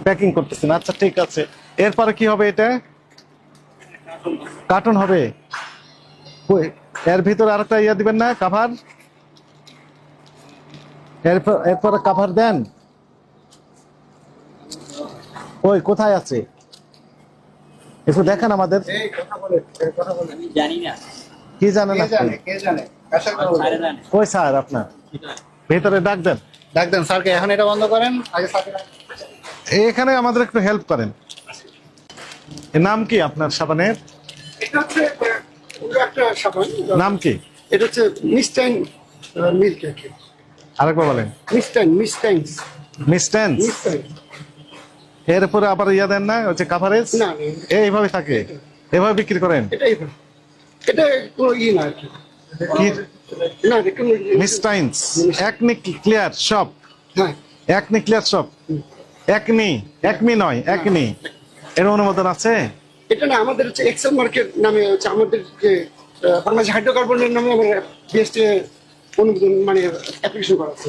Packing করতেছেন, আচ্ছা ঠিক আছে। এরপরে কি হবে? এটা কার্টুন হবে। কই, এর ভিতরে আরেকটা ইয়া দিবেন না, কাভার? এরপরে কাভার দেন। ওই কোথায় আছে একটু দেখেন আমাদের। জানি না। কি জানেন আপনি? কই স্যার আপনার? ভেতরে ডাক দেন। ডাক দেন স্যারকে, এখন এটা বন্ধ করেন, আগে স্যারকে এখানে আমাদের একটু হেল্প করেন। এর নাম কি আপনার সাবানের? এটা হচ্ছে একটা সাবান। নাম কি? এটা হচ্ছে মিস্টাইন মিল্ক। আরেকবার বলেন। মিস্টাইন। মিস্টেন্স। এরপরে আবার ইয়া দেন না, হচ্ছে কাভারেজ? না, এইভাবে থাকে, এভাবে বিক্রি করেন? এটাই এটা কোনো না আর কি। কি না, এটা কোনো মিস্টাইন্স একনি ক্লিয়ার শপ? হ্যাঁ, একনি ক্লিয়ার শপ। একমি নয়, একনি। এর অনুমোদন আছে? এটা না, আমাদের হচ্ছে এক্সেল মার্কেট নামে হচ্ছে আমাদের যে বাংলাদেশ হাইড্রোকার্বনের নামে আমরা বিএসটি অনুমোদন মানে অ্যাপ্লিকেশন করা আছে।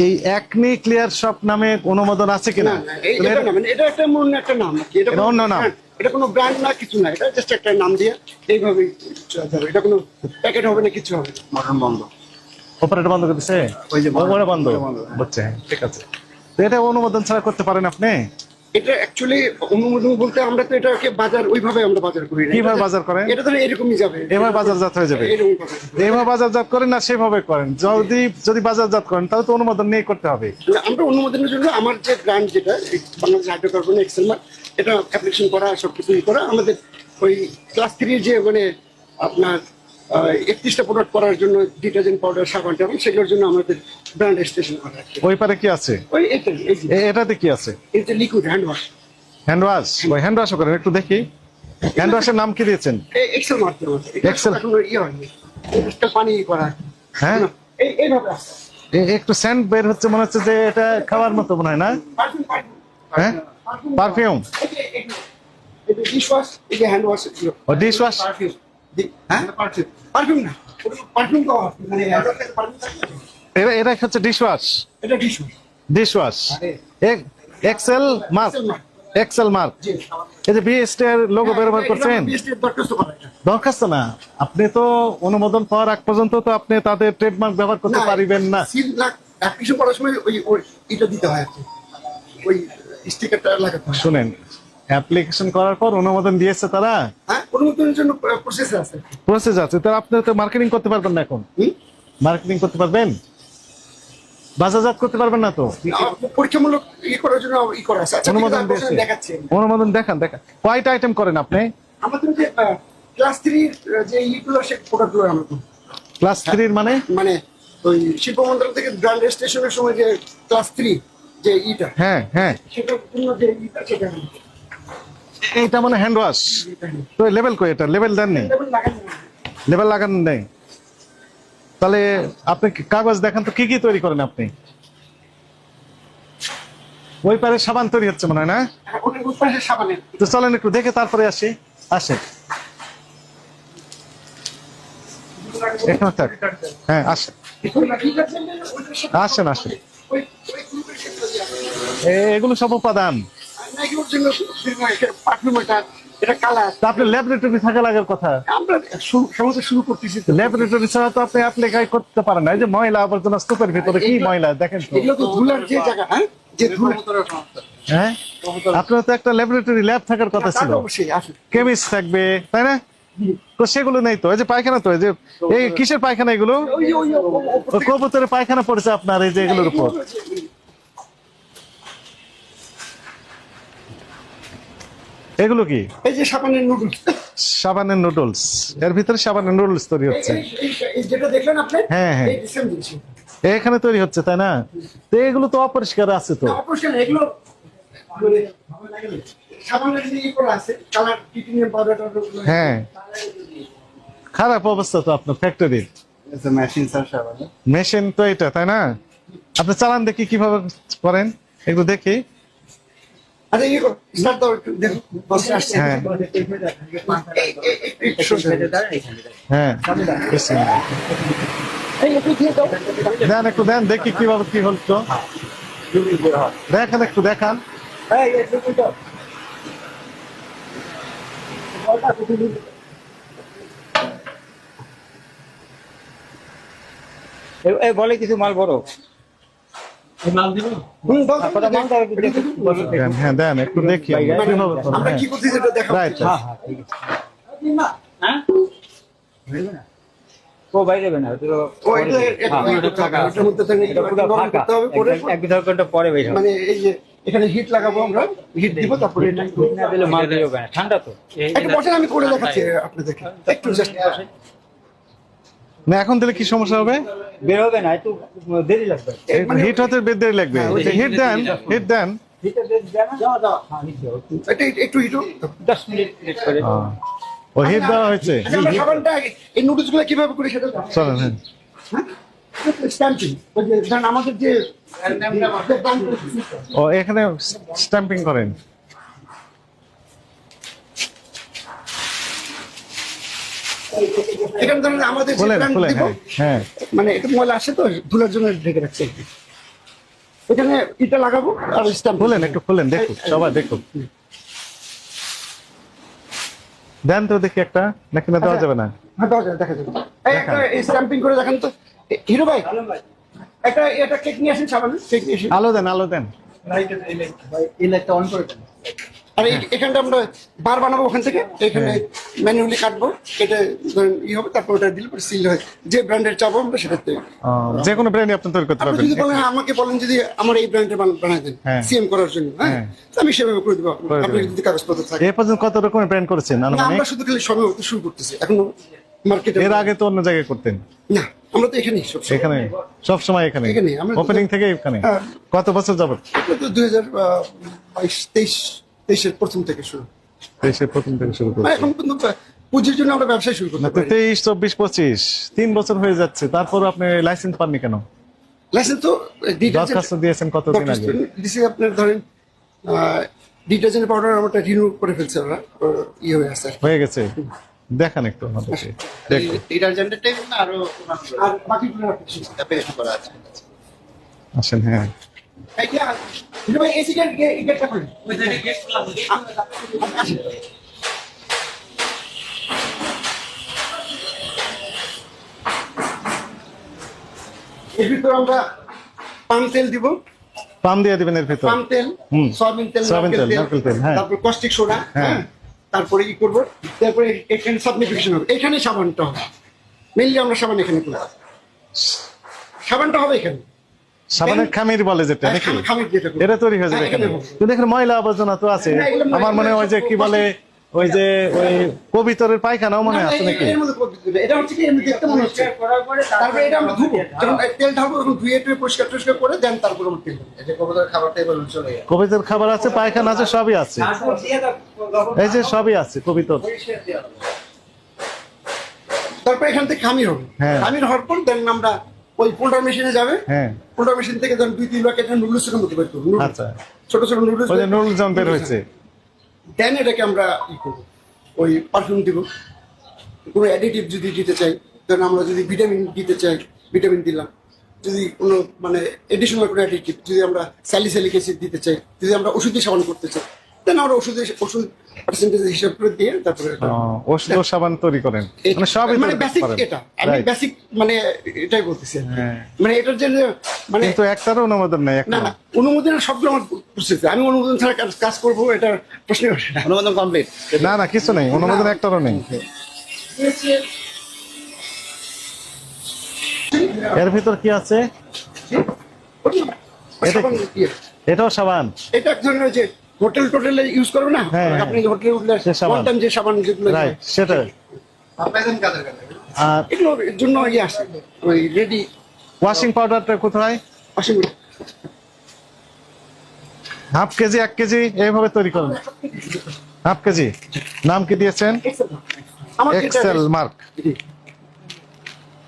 এই একনি ক্লিয়ার শপ নামে অনুমোদন আছে কিনা? না, এটা না, মানে এটা একটা মূল একটা নাম আর কি। এটা অন্য নাম? এটা কোনো ব্র্যান্ড না, কিছু না, এটা জাস্ট একটা নাম দিয়ে এইভাবেই চলতে হবে। এটা কোনো প্যাকেট হবে না, কিছু হবে না। মটন বন্ধ, অপারেটর বন্ধ করে দিছে? ওই যে ওটা বন্ধ হচ্ছে, ঠিক আছে। তো এটা অনুমোদন ছাড়া করতে পারেন আপনি? এটা অ্যাকচুয়ালি অনুমোদন বলতে আমরা তো এটাকে বাজার ওইভাবে আমরা বাজার করি না। কিভাবে বাজার করেন? এটা তো এরকমই যাবে, এভাবে বাজারজাত হয়ে যাবে? এরকম ভাবে। এইভাবে বাজারজাত করেন না সেভাবে করেন? যদি বাজারজাত করেন তাহলে তো অনুমোদন নিয়ে করতে হবে। আমরা অনুমোদনের জন্য আমার যে ব্র্যান্ড যেটা বাংলাদেশ হাইড্রোকার্বন এক্সেল মার্ক, এটা অ্যাপ্লিকেশন করা, সবকিছু করা আমাদের ওই ক্লাস 3 যে মানে আপনার 31টা প্রোডাক্ট করার জন্য ডিটারজেন্ট পাউডার, সাবান টাবান, সেগুলোর জন্য আমাদের ব্র্যান্ড রেজিস্ট্রেশন করা আছে। ওই পারে কি আছে? ওই এটাই, এই যে এটাতে কি আছে? এই যে liquid hand wash. Hand wash? ওই হ্যান্ড ওয়াশও করেন? একটু দেখি। হ্যান্ড ওয়াশের নাম কি দিয়েছেন? এক্সেল মার্ক আমাদের Excel? এখনো ইয়ে হয়নি, একটা পানি করা। হ্যাঁ, এইভাবে আছে। একটু সেন্ট বের হচ্ছে, মনে হচ্ছে যে এটা খাওয়ার মতো মনে হয় না? হ্যাঁ, পারফিউম। এই যে ডিশ ওয়াশ, এই যে হ্যান্ড ওয়াশ, ও ডিশ ওয়াশ? হ্যাঁ পারফিউম না, পারফিউম তো মানে এটা হচ্ছে ডিশ ওয়াশ? এটা dish wash. Dish wash excel mark? Excel mark. এই যে বিএসটি এর লোগো ব্যবহার করছেন? দরখাস্ত না, আপনি তো অনুমোদন পাওয়ার আগ পর্যন্ত তো আপনি তাদের ট্রেডমার্ক ব্যবহার করতে পারবেন না। অ্যাপ্লিকেশন করার সময় ওই এটা দিতে হয় আর কি, ওই স্টিকারটা লাগাতে হয়। শুনেন, অ্যাপ্লিকেশন করার পর অনুমোদন দিয়েছে তারা? হ্যাঁ, অনুমোদনের জন্য প্রসেস আছে। প্রসেস আছে, তো আপনি তো মার্কেটিং করতে পারবেন না এখন? মার্কেটিং করতে পারবেন? বাজারজাত করতে পারবেন না তো? পরীক্ষামূলক করার জন্য করা আছে। আচ্ছা, অনুমোদন দিয়েছে? দেখাচ্ছি। অনুমোদন দেখান। কয়টা আইটেম করেন আপনি? আমাদের যে ক্লাস 3 যে ইগুলো, সে প্রোডাক্টগুলো আমরা ক্লাস 3 মানে? মানে ওই শিল্প মন্ত্রণালয় থেকে ব্র্যান্ড রেজিস্ট্রেশনের সময় যে ক্লাস 3 যে ইটা, হ্যাঁ হ্যাঁ, সেটার জন্য যে ইটা, সেটা এইটা মানে হ্যান্ড ওয়াশ। তো লেভেল কই? এটা লেভেল দেননি? লেভেল লাগানো নেই? তাহলে আপনি কাগজ দেখান তো, কি কি তৈরি করেন আপনি? ওই পারে সাবান তৈরি হচ্ছে মনে হয় না? সাবানের। তো চলেন একটু দেখে তারপরে আসি। আসেন এখানে থাক। হ্যাঁ আসেন আসেন আসেন। এগুলো সব উপাদান। এটা কালার। তা আপনার ল্যাবরেটরি থাকা লাগার কথা। আমরা সমস্যা শুরু করতেছি। ল্যাবরেটরি ছাড়া তো আপনি অ্যাপ্লাই করতে পারেন না। এই যে ময়লা আবর্জনা স্তূপের ভিতরে কি ময়লা দেখেন তো। এগুলো তো ধুলার যে জায়গা, হ্যাঁ, যে ধুলা। হ্যাঁ, আপনার তো একটা ল্যাবরেটরি ল্যাব থাকার কথা ছিল, অবশ্যই আসে, কেমিস্ট থাকবে, তাই না? তো সেগুলো নেই তো। এই যে পায়খানা, তো এই যে এই কিসের পায়খানা এগুলো? কবুতরের পায়খানা পড়েছে আপনার এই যে এগুলোর উপর। এগুলো কি? এই যে সাবানের নুডলস। সাবানের নুডলস? এর ভিতরে সাবানের নুডলস তৈরি হচ্ছে? যেটা দেখলেন আপনি, হ্যাঁ হ্যাঁ, এই সেম জিনিস এখানে তৈরি হচ্ছে, তাই না? তো এগুলো তো অপরিষ্কার আছে তো। অবশ্যই এগুলো মানে সাবানের যে ইগুলো আছে, কালার, টিটিনিয়াম পাউডার। হ্যাঁ, খারাপ অবস্থা তো আপনার ফ্যাক্টরির। মেশিন স্যার, সাবান মেশিন তো এটা, তাই না? আপনি চালান দেখি কিভাবে করেন, একটু দেখি। আচ্ছা, ইয়ে করো, স্টার্ট দাও একটু, দেখো বসে আসছে। হ্যাঁ হ্যাঁ, এই একটু দিয়ে দাও। দেন একটু দেন দেখি কিভাবে কি হল তো। দেখেন একটু দেখান। বলে কিছু মাল বড় মাল দিব দেন, হ্যাঁ দেন একটু দেখি আমরা কিভাবে করবো, আমরা হ্যাঁ। কি করতেছি এটা দেখাবো। Right, right. হ্যাঁ ও বাইরে যাবে না ও এটা এটার মধ্যে থেকে এটা পুরো গরম ফাঁকা করতে হবে, পরে এক দেড় ঘন্টা পরে বের হবে মানে এই যে এখানে হিট লাগাবো আমরা, হিট দিব, তারপরে এটা না দিলে মাল বেরোবে না ঠান্ডা তো একটু বসেন, আমি করে দেখাচ্ছি আপনাদেরকে একটু জাস্ট। না এখন দিলে কি সমস্যা হবে? বের হবে না একটু দেরি লাগবে হিট হতে দেরি লাগবে। হিট দেন, হিট দেন। এটা একটু হিট 10 মিনিট লেট করে ও হিট দেওয়া হয়েছে। আমরা সাবানটা এই নুডলস গুলো কিভাবে করে সেটা চলেন, হ্যাঁ। স্ট্যাম্পিং, ওই যে ধরেন আমাদের যে ও এখানে স্ট্যাম্পিং করেন। এখানে ধরেন আমাদের যে খুলেন, brand খুলেন, দিব, হ্যাঁ, হ্যাঁ। মানে একটু ময়লা আসে তো ধুলার জন্য ঢেকে রাখছি আর কি। এখানে ইটা লাগাবো আর স্ট্যাম্প খুলেন, একটু খুলেন, দেখুন সবাই দেখুন। দেন তো দেখি একটা, নাকি না দেওয়া যাবে না? হ্যাঁ দাও, দেখা যাবে। এই স্ট্যাম্পিং করে দেখেন তো হিরো ভাই, এটা কেক নিয়ে আসেন, সাবান কেক নিয়ে আসেন। আলো দেন, আলো দেন। এই লাইটটা অন করে দেন। আর এখানটা আমরা বার বানাবো ওখান থেকে, এখানে ম্যানুয়ালি কাটবো, কেটে ধরেন হবে, তারপর ওটা দিলে পরে সিল হয়। যে ব্র্যান্ডের চাবো আমরা সেটাতে। যে কোনো ব্র্যান্ডে আপনি তৈরি করতে আপনি পারবেন। যদি বলেন, আমাকে বলেন যদি আমার এই ব্র্যান্ডের বানাই দেন হ্যাঁ। সিএম করার জন্য, হ্যাঁ হ্যাঁ। তো আমি সেভাবে করে দেবো, করে আপনার দেবেন। যদি কাগজপত্র থাকে। এ পর্যন্ত কত রকমের ব্র্যান্ড করেছেন না, আনুমানিক? আমরা শুধু খালি সবে শুরু করতেছি, এখনো মার্কেটে। এর আগে তো অন্য জায়গায় করতেন। না, আমরা তো এখানেই সব এখানে সব সময় এখানে এখানে, আমরা তো- ওপেনিং থেকে এখানে হ্যাঁ। কত বছর যাবত? 2022-23 প্রথম থেকে শুরু। দেশের প্রথম থেকে শুরু মানে করছে। এখন পর্যন্ত পুঁজির জন্য আমরা ব্যবসা শুরু না করতে তো পারি। 23, 24, 25 3 বছর হয়ে যাচ্ছে, তারপর আপনি লাইসেন্স পাননি কেন? লাইসেন্স তো দরখাস্ত দিয়েছেন কতদিন আগে? দিছি আপনার ধরেন ডিটারজেন্ট পাউডার আমরা রিনিউ করে ফেলছি, আমরা ইয়ে হয়ে আছে। হয়ে গেছে, দেখান একটু আমাদেরকে। দেখুন ডিটারজেন্টের টাইপ না আরো আর বাকিগুলো রাখছি। পেস্ট করা আছে। আসেন, হ্যাঁ। এই যে হিরো ভাই, এসি গেটটা করেন। আসেন। এর ভিতরে আমরা পাম তেল দিব, পাম দিয়ে দিবেন এর ভিতর। পাম তেল, হুম। সয়াবিন তেল, সয়াবিন তেল, নারকেল তেল, হ্যাঁ। তারপর কস্টিক সোডা, হ্যাঁ। হ্যাঁ, তারপরে কি করব, তারপরে এখানে সাবলিমেশন হবে, এখানে সাবানটা হবে মেইনলি, আমরা সাবান এখানে করব, সাবানটা হবে এখানে। সাবানের খামির বলে যেটা নাকি? খামির যেটা করব। এটা তৈরি হয়ে যাবে হ্যাঁ, এখানে। এখানে হবে। কিন্তু এখানে ময়লা আবর্জনা তো আছে। না, এগুলো আমার মনে হয় ওই যে কি বলে, ওই যে ওই কবিতরের পায়খানাও মনে হয় আছে নাকি? এর মধ্যে পদ্ধতি এটা হচ্ছে কি, এমনি দেখতে মনে হচ্ছে। তারপরে এটা আমরা ধুবো, যখন তেল ঢালবো তখন ধুয়ে টুয়ে পরিষ্কার টরিষ্কার করে দেন, তারপর আমরা তেল ঢালবো। এই যে কবুতরের খাবারটাই বলুন চলে যায়। কবিতর খাবার আছে, পায়খানা আছে, সবই আছে। এই যে সবই আছে কবিতর। তারপর এখান থেকে খামির হবে, হ্যাঁ। খামির হওয়ার পর দেন আমরা ওই পোল্ডার মেশিনে যাবে, হ্যাঁ। পোল্ডার মেশিন থেকে ধরেন 2-3 বার কেটে নুডলস এর মধ্যে বের করবো, noodles। আচ্ছা। ছোট ছোট নুডলস, ওই যে নুডল যেমন বের হয়েছে। দেন এটাকে আমরা ই করবো, ওই পারফিউম দিব, কোনো অ্যাডিটিভ যদি দিতে চাই, ধরেন আমরা যদি ভিটামিন দিতে চাই, ভিটামিন দিলাম, যদি কোনো মানে এডিশনাল কোনো অ্যাডিটিভ, যদি আমরা স্যালিসাইলিক অ্যাসিড দিতে চাই, যদি আমরা ওষুধে সাবান করতে চাই, দেন আমরা ওষুধ পার্সেন্টেজ হিসাব করে দিয়ে তারপরে এটা। ওষুধ ও সাবান তৈরি করেন, মানে সবই মানে তৈরি বেসিক করেন। এটা, আমি Right. বেসিক মানে এটাই বলতেছি আর কি। হ্যাঁ। মানে এটার জন্য মানে কিন্তু একটারও অনুমোদন নেই না একটা। না, অনুমোদনের সবগুলো আমার প্রসেস, আমি অনুমোদন ছাড়া কাজ করবো এটা প্রশ্নই ওঠে না। অনুমোদন কমপ্লিট। না না, কিছু নেই, অনুমোদন একটারও নেই। এর ভিতর কি আছে? এটা সাবান কি? ইয়ে। এটাও সাবান। এটা এক ধরনের যে হোটেল টোটেলে ইউজ করবে না, হ্যাঁ, হ্যাঁ। আপনি হোটেলে উঠলে সে সাবান। one time যে সাবান যেগুলো, রাইট, সেটা। আপনাদের কাদের কাছে আর এগুলোর জন্য ইয়ে আসে, ওই রেডি ওয়াশিং পাউডারটা কোথায়? ওয়াশিং হাফ কেজি, 1 কেজি এইভাবে তৈরি করেন। হাফ কেজি নাম কি দিয়েছেন? আমার যেটা এক্সেল মার্ক। জি।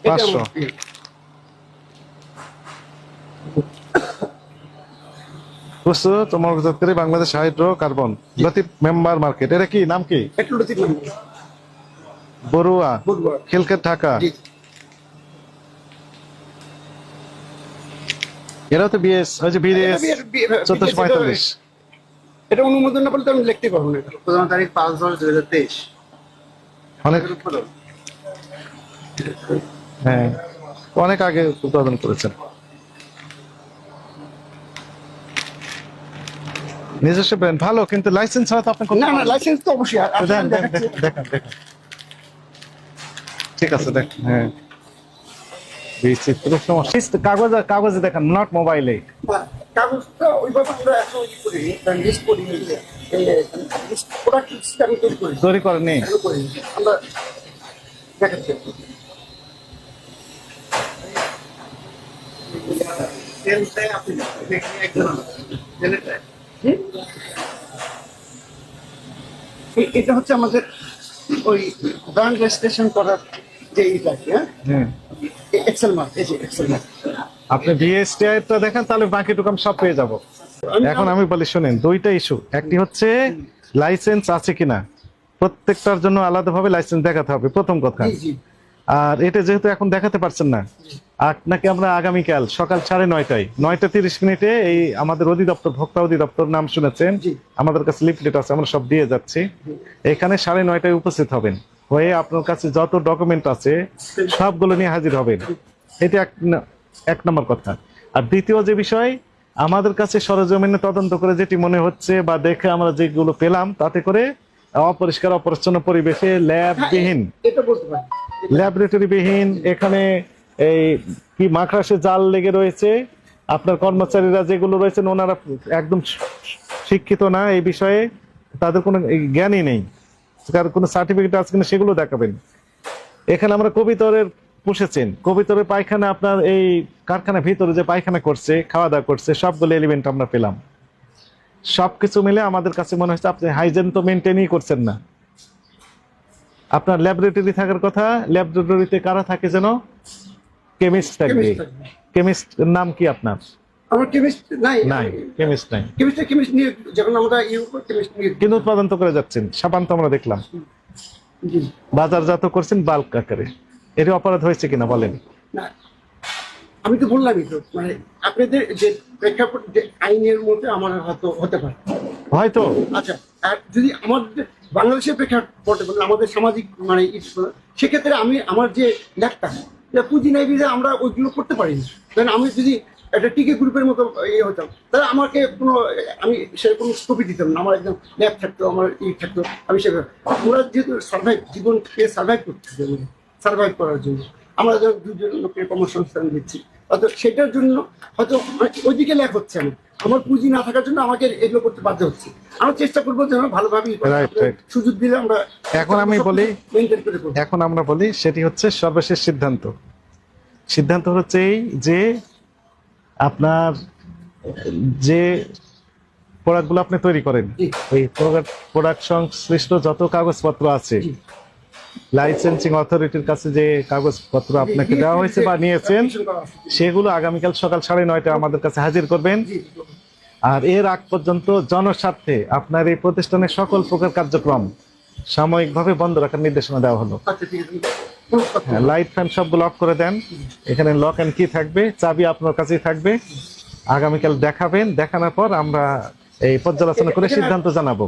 এটা 500 আমার, ইয়ে। প্রস্তুত তোমার তরকারি Bangladesh hydro carbon Latif member market. এটা কি নাম কি? একটু লতিফ নাম। বড়ুয়া, বড়ুয়া। খিলক্ষেত, ঢাকা। জি। এরা তো বিএস ওই যে বিএস এটা 1445। এটা অনুমোদন না পেলে তো আমি লিখতে পারবো না এটা। প্রথম তারিখ 5/10/2023। অনেক হ্যাঁ অনেক আগে উৎপাদন করেছেন। নিজস্ব ব্র্যান্ড ভালো, কিন্তু লাইসেন্স ছাড়া তো আপনি করতে না না পারবেন না। লাইসেন্স তো অবশ্যই দেখান, দেখান। ঠিক আছে দেখ, হ্যাঁ বিচিত্র সমস্যা। কাগজে দেখান, নট মোবাইলে। কাগজটা ওইভাবে আমরা এখন ই করি লিস্ট করি প্রোডাক্ট লিস্ট আমি তৈরি করি তৈরি করেনি। এগুলো করি আমরা দেখাচ্ছি সেলসে আপনি দেখি একজন জেনেটা এটা হচ্ছে আমাদের ওই ব্র্যান্ড রেজিস্ট্রেশন করার যে ইটা হ্যাঁ হ্যাঁ এক্সেল মার্ক এই যে এক্সেল মার্ক আপনি বিএসটিআইটা দেখেন, তাহলে বাকিটুকু আমি সব পেয়ে যাব। এখন আমি বলি শুনেন, দুইটা ইস্যু। একটি হচ্ছে লাইসেন্স আছে কিনা, প্রত্যেকটার জন্য আলাদাভাবে লাইসেন্স দেখাতে হবে প্রথম কথা। জি জি আর এটা যেহেতু এখন দেখাতে পারছেন না, আপনাকে আমরা আগামীকাল সকাল 9:30 9:30 এই আমাদের অধিদপ্তর, ভোক্তা অধিদপ্তর নাম শুনেছেন, জি। আমাদের কাছে লিফলেট আছে, আমরা সব দিয়ে যাচ্ছি। এখানে 9:30 উপস্থিত হবেন, হয়ে আপনার কাছে যত ডকুমেন্ট আছে সবগুলো নিয়ে হাজির হবেন। এটা এক নম্বর কথা। আর দ্বিতীয় যে বিষয়, আমাদের কাছে সরজমিনে তদন্ত করে যেটি মনে হচ্ছে বা দেখে আমরা যেগুলো পেলাম, তাতে করে অপরিষ্কার অপরিচ্ছন্ন পরিবেশে ল্যাববিহীন, এটা বলতে পারি ল্যাবরেটরি বিহীন, এখানে এই কি মাকড়াসে জাল লেগে রয়েছে, আপনার কর্মচারীরা যেগুলো রয়েছেন ওনারা একদম শিক্ষিত না এই বিষয়ে, তাদের কোনো জ্ঞানই নেই, কারণ কোনো সার্টিফিকেট আছে কিনা সেগুলো দেখাবেন। এখানে আমরা কবিতরের পুষেছেন, কবিতরের পায়খানা আপনার এই কারখানার ভিতরে যে পায়খানা করছে, খাওয়া দাওয়া করছে, সবগুলো এলিমেন্ট আমরা পেলাম। সবকিছু মিলে আমাদের কাছে মনে হচ্ছে আপনি হাইজেন তো মেনটেনই করছেন না। আপনার ল্যাবরেটরি থাকার কথা, ল্যাবরেটরিতে কারা থাকে যেন? কেমিস্ট থাকবে। Chemist থাকবে। কেমিস্ট নাম কি আপনার? আমার কেমিস্ট নাই নাই, কেমিস্ট নাই, কেমিস্ট নিয়ে যখন আমরা কেমিস্ট নিয়ে কিন্তু উৎপাদন তো করে যাচ্ছেন। সাবান তো আমরা দেখলাম জি বাজারজাত করছেন বাল্ক আকারে, এর অপরাধ হয়েছে কিনা বলেন? না আমি তো বললামই তো, মানে আপনাদের যে প্রেক্ষাপট যে আইনের মধ্যে আমার হয়তো হতে পারে হয়তো। আচ্ছা, আর যদি আমাদের বাংলাদেশের প্রেক্ষাপটে বলেন, আমাদের সামাজিক মানে সেক্ষেত্রে আমি আমার যে লেখটা পুঁজি নাই বিধে আমরা ওইগুলো করতে পারি না। কারণ আমি যদি একটা টিকে গ্রুপের মতো ইয়ে হতাম, তাহলে আমাকে কোনো আমি সেরকম স্কোপই দিতাম না। আমার একদম ল্যাব থাকতো, আমার থাকতো, আমি সেভাবে ওরা যেহেতু জীবনকে সার্ভাইভ করতে হবে, সার্ভাইভ করার জন্য আমরা যখন দুজন লোকের কর্মসংস্থান দিচ্ছি, হয়তো সেটার জন্য হয়তো ওইদিকে ল্যাক হচ্ছে। আমার পুঁজি না থাকার জন্য আমাকে এগুলো করতে বাধ্য হচ্ছে। আমরা চেষ্টা করবো যেন ভালোভাবে সুযোগ দিলে আমরা এখন আমি বলি, মেনটেন করে করবো। এখন আমরা বলি সেটি হচ্ছে সর্বশেষ সিদ্ধান্ত। সিদ্ধান্ত হচ্ছে এই যে আপনার যে প্রোডাক্টগুলো আপনি তৈরি করেন, জি। ওই প্রোডাক্ট সংশ্লিষ্ট যত কাগজপত্র আছে, জি। লাইসেন্সিং অথরিটির কাছে যে কাগজপত্র আপনাকে দেওয়া হয়েছে বা নিয়েছেন, সেগুলো আগামীকাল সকাল 9:30 আমাদের কাছে হাজির করবেন। জি, আর এর আগ পর্যন্ত জনস্বার্থে আপনার এই প্রতিষ্ঠানের সকল প্রকার কার্যক্রম সাময়িকভাবে বন্ধ রাখার নির্দেশনা দেওয়া হলো। আচ্ছা ঠিক আছে। হ্যাঁ, লাইট ফ্যান সবগুলো অফ করে দেন। এখানে লক এন্ড কি থাকবে, চাবি আপনার কাছেই থাকবে। আগামীকাল দেখাবেন, দেখানোর পর আমরা এই পর্যালোচনা করে সিদ্ধান্ত জানাবো।